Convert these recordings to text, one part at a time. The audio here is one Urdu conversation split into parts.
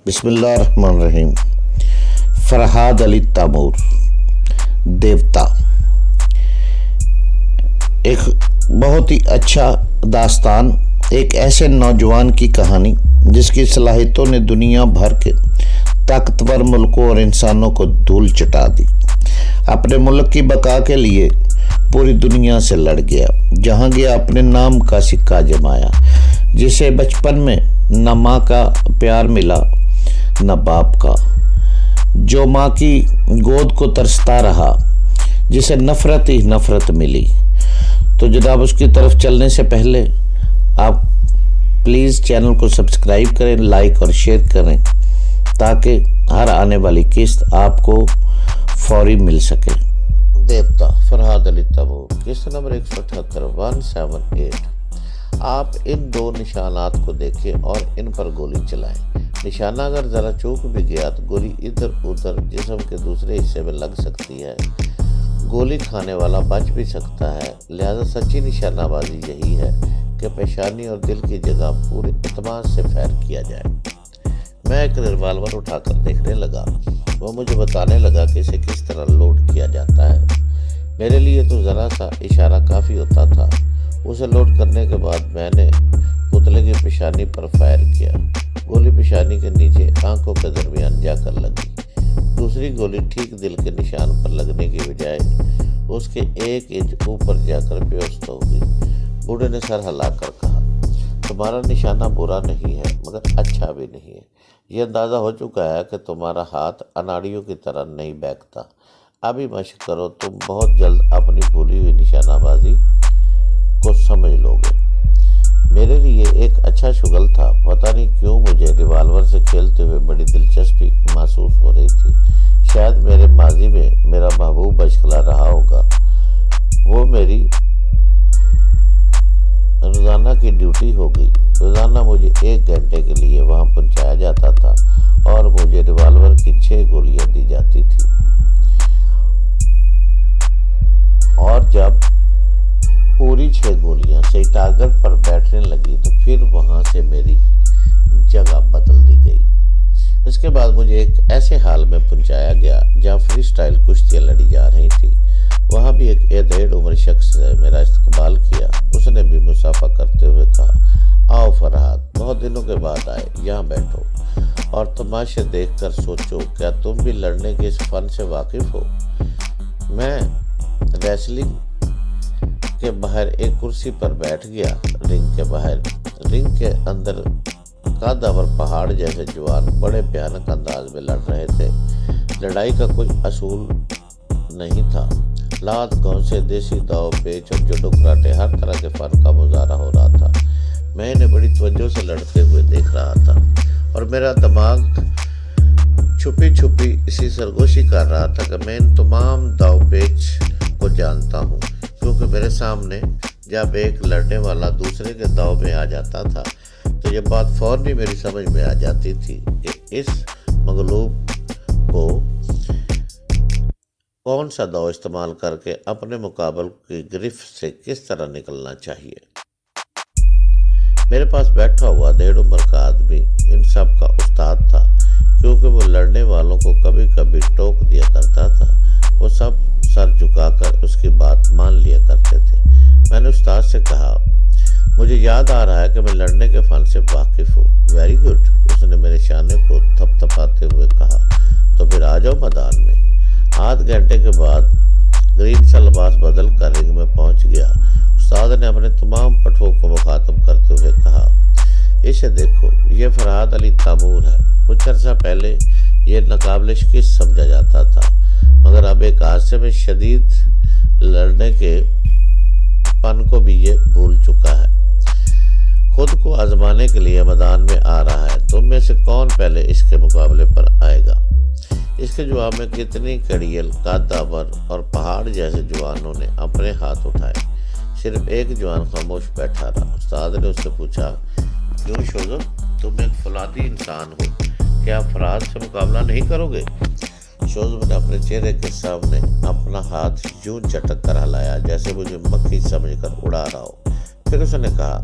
بسم اللہ الرحمن الرحیم۔ فرحاد علی تیمور، دیوتا، ایک بہت ہی اچھا داستان، ایک ایسے نوجوان کی کہانی جس کی صلاحیتوں نے دنیا بھر کے طاقتور ملکوں اور انسانوں کو دھول چٹا دی۔ اپنے ملک کی بقا کے لیے پوری دنیا سے لڑ گیا، جہاں گیا اپنے نام کا سکہ جمایا۔ جسے بچپن میں نہ ماں کا پیار ملا نہ باپ کا، جو ماں کی گود کو ترستا رہا، جسے نفرت ہی نفرت ملی۔ تو جناب اس کی طرف چلنے سے پہلے آپ پلیز چینل کو سبسکرائب کریں، لائک اور شیئر کریں تاکہ ہر آنے والی قسط آپ کو فوری مل سکے۔ دیوتا فرحاد علی تیمور، قسط نمبر 178 178۔ آپ ان دو نشانات کو دیکھیں اور ان پر گولی چلائیں۔ نشانہ اگر ذرا چوک بھی گیا تو گولی ادھر ادھر جسم کے دوسرے حصے میں لگ سکتی ہے، گولی کھانے والا بچ بھی سکتا ہے۔ لہذا سچی نشانہ بازی یہی ہے کہ پیشانی اور دل کی جگہ پورے اعتماد سے فائر کیا جائے۔ میں ایک ریوالور اٹھا کر دیکھنے لگا، وہ مجھے بتانے لگا کہ اسے کس طرح لوڈ کیا جاتا ہے۔ میرے لیے تو ذرا سا اشارہ کافی ہوتا تھا۔ اسے لوڈ کرنے کے بعد میں نے پتلے کی پیشانی پر فائر کیا۔ گولی پیشانی کے نیچے آنکھوں کے درمیان جا کر لگی۔ دوسری گولی ٹھیک دل کے نشان پر لگنے کی بجائے اس کے 1 انچ اوپر جا کر بیہوش ہو گئی۔ بوڑھے نے سر ہلا کر کہا، تمہارا نشانہ برا نہیں ہے مگر اچھا بھی نہیں ہے۔ یہ اندازہ ہو چکا ہے کہ تمہارا ہاتھ اناڑیوں کی طرح نہیں بیکتا۔ ابھی مشق کرو، تم بہت جلد اپنی بھولی ہوئی نشانہ بازی کو سمجھ لو گے۔ میرے لیے ایک اچھا شغل تھا، پتہ نہیں کیوں مجھے ریوالور سے کھیلتے ہوئے بڑی دلچسپی محسوس ہو رہی تھی۔ شاید میرے ماضی میں میرا محبوب اشکلا رہا ہوگا۔ وہ میری روزانہ کی ڈیوٹی ہو گئی۔ روزانہ مجھے 1 گھنٹے کے لیے وہاں پہنچایا جاتا تھا اور مجھے ریوالور کی 6 گولیاں دی جاتی تھی، اور جب پوری 6 گولیاں صحیح ٹارگٹ پر بیٹھنے لگی تو پھر وہاں سے میری جگہ بدل دی گئی۔ اس کے بعد مجھے ایک ایسے حال میں پہنچایا گیا جہاں فری سٹائل کشتیاں لڑی جا رہی تھیں۔ وہاں بھی ایک 1.5 عمر شخص نے میرا استقبال کیا۔ اس نے بھی مصافحہ کرتے ہوئے کہا، آؤ فرحاد، بہت دنوں کے بعد آئے، یہاں بیٹھو اور تماشے دیکھ کر سوچو، کیا تم بھی لڑنے کے اس فن سے واقف ہو؟ میں ریسلنگ کے باہر ایک کرسی پر بیٹھ گیا، رنگ کے باہر۔ رنگ کے اندر قدور پہاڑ جیسے جوان بڑے بھیانک انداز میں لڑ رہے تھے۔ لڑائی کا کوئی اصول نہیں تھا۔ لات، گھونسے، دیسی داؤ پیچ اور جوڈو کراٹے، ہر طرح کے فن کا مظاہرہ ہو رہا تھا۔ میں انہیں بڑی توجہ سے لڑتے ہوئے دیکھ رہا تھا اور میرا دماغ چھپی چھپی اسی سرگوشی کر رہا تھا کہ میں ان تمام داؤ پیچ کو جانتا ہوں، کیونکہ میرے سامنے جب ایک لڑنے والا دوسرے کے داؤ میں آ جاتا تھا تو یہ بات فوراً ہی میری سمجھ میں آ جاتی تھی کہ اس مغلوب کو کون سا داؤ استعمال کر کے اپنے مقابل کی گرفت سے کس طرح نکلنا چاہیے۔ میرے پاس بیٹھا ہوا 1.5 عمر کا آدمی ان سب کا استاد تھا، کیونکہ وہ لڑنے والوں کو کبھی کبھی ٹوک دیا کرتا تھا۔ وہ سب سر جھکا کر اس کی بات مان لیا کرتے تھے۔ میں نے استاد سے کہا، مجھے یاد آ رہا ہے کہ میں لڑنے کے فن سے واقف ہوں۔ ویری گڈ، اس نے میرے شانے کو تھپ تھپاتے ہوئے کہا، تو پھر آ جاؤ میدان میں۔ آدھ گھنٹے کے بعد گرین سا لباس بدل کر رنگ میں پہنچ گیا۔ استاد نے اپنے تمام پٹھوں کو مخاطب کرتے ہوئے کہا، اسے دیکھو، یہ فرحاد علی تیمور ہے۔ کچھ عرصہ پہلے یہ ناقابل شکست سمجھا جاتا تھا، مگر اب ایک حادثے میں شدید لڑنے کے فن کو بھی یہ بھول چکا ہے۔ خود کو آزمانے کے لیے میدان میں آ رہا ہے۔ تم میں سے کون پہلے اس کے مقابلے پر آئے گا؟ اس کے جواب میں کتنی کڑیل، قدور اور پہاڑ جیسے جوانوں نے اپنے ہاتھ اٹھائے۔ صرف ایک جوان خاموش بیٹھا رہا۔ استاد نے اس سے پوچھا، کیوں شوزو، تم ایک فولادی انسان ہو، کیا فرحاد سے مقابلہ نہیں کرو گے؟ شوزو نے اپنے چہرے کے سامنے اپنا ہاتھ یوں چٹک کر ہلایا جیسے مجھے مکھی سمجھ کر اڑا رہا ہو۔ پھر اس نے کہا،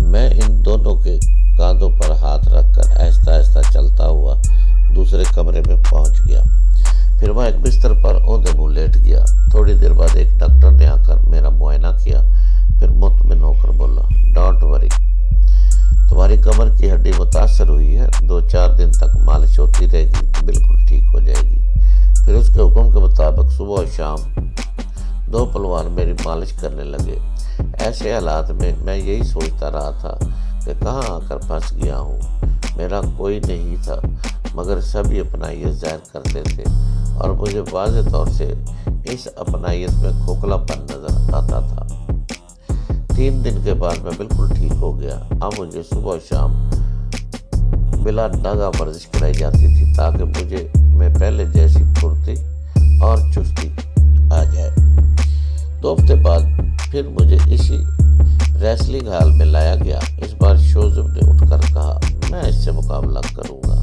میں ان دونوں کے کاندھوں پر ہاتھ رکھ کر آہستہ آہستہ چلتا ہوا دوسرے کمرے میں پہنچ گیا۔ پھر وہاں ایک بستر پر اوندے منہ لیٹ گیا۔ تھوڑی دیر بعد ایک ڈاکٹر نے آ کر میرا معائنہ کیا، پھر مطمئن ہو کر بولا، ڈونٹ وری، تمہاری کمر کی ہڈی متاثر ہوئی ہے، 2-4 دن تک مالش ہوتی رہے گی تو بالکل ٹھیک ہو جائے گی۔ پھر اس کے حکم کے مطابق صبح و شام 2 پلوان میری مالش کرنے لگے۔ ایسے حالات میں میں یہی سوچتا رہا تھا کہ کہاں آ کر پھنس گیا ہوں۔ میرا کوئی نہیں تھا، مگر سبھی اپنائیت ظاہر کرتے تھے اور مجھے واضح طور سے اس اپنائیت میں کھوکھلا پن نظر آتا تھا۔ 3 دن کے بعد میں بالکل ٹھیک ہو گیا۔ اب مجھے صبح و شام بلا ناغہ ورزش کرائی جاتی تھی تاکہ مجھے میں پہلے جیسی پھرتی اور چستی آ جائے۔ 2 ہفتے بعد پھر مجھے اسی ریسلنگ ہال میں لایا گیا۔ اس بار شوزب نے اٹھ کر کہا، میں اس سے مقابلہ کروں گا۔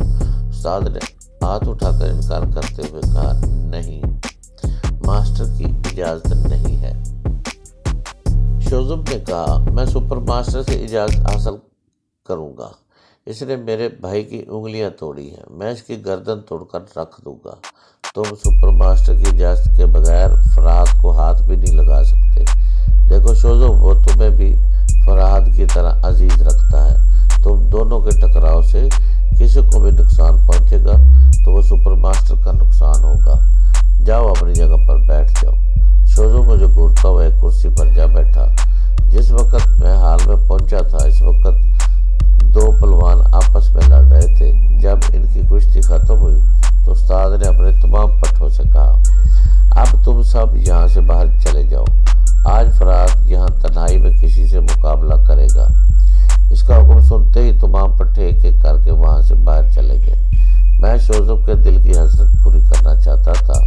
استاد نے ہاتھ اٹھا کر انکار کرتے ہوئے کہا، نہیں، ماسٹر کی اجازت نہیں ہے۔ شوزب نے کہا، میں سپر ماسٹر سے اجازت حاصل کروں گا۔ اس نے میرے بھائی کی انگلیاں توڑی ہیں، میں اس کی گردن توڑ کر رکھ دوں گا۔ تم سپر ماسٹر کی اجازت کے بغیر فرہاد کو ہاتھ بھی نہیں لگا سکتے۔ دیکھو شوزب، وہ تمہیں بھی فرہاد کی طرح عزیز رکھتا ہے۔ تم دونوں کے ٹکراؤ سے کسی کو بھی نقصان پہنچے گا تو وہ سپر ماسٹر کا نقصان ہوگا۔ جاؤ اپنی جگہ پر بیٹھ جاؤ۔ شوزب مجھے گھورتا ہوا ایک کرسی پر جا بیٹھا۔ جس وقت میں ہال میں پہنچا تھا اس وقت 2 پلوان آپس میں لڑ رہے تھے۔ جب ان کی کشتی ختم ہوئی تو استاد نے اپنے تمام پٹھوں سے کہا، اب تم سب یہاں سے باہر چلے جاؤ۔ آج فرہاد یہاں تنہائی میں کسی سے مقابلہ کرے گا۔ اس کا حکم سنتے ہی تمام پٹھے ایک ایک کر کے وہاں سے باہر چلے گئے۔ میں شوزب کے دل کی حسرت پوری کرنا چاہتا تھا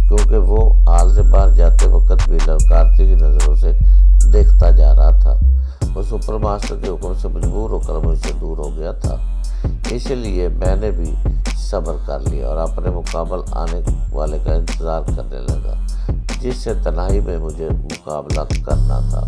کیونکہ وہ ہال سے باہر جاتے وقت بھی للکارتی کی نظروں سے دیکھتا جا رہا تھا۔ وہ سپر ماسٹر کے حکم سے مجبور ہو کر مجھ سے دور ہو گیا تھا، اس لیے میں نے بھی صبر کر لیا اور اپنے مقابل آنے والے کا انتظار کرنے لگا جس سے تنہائی میں مجھے مقابلہ کرنا تھا۔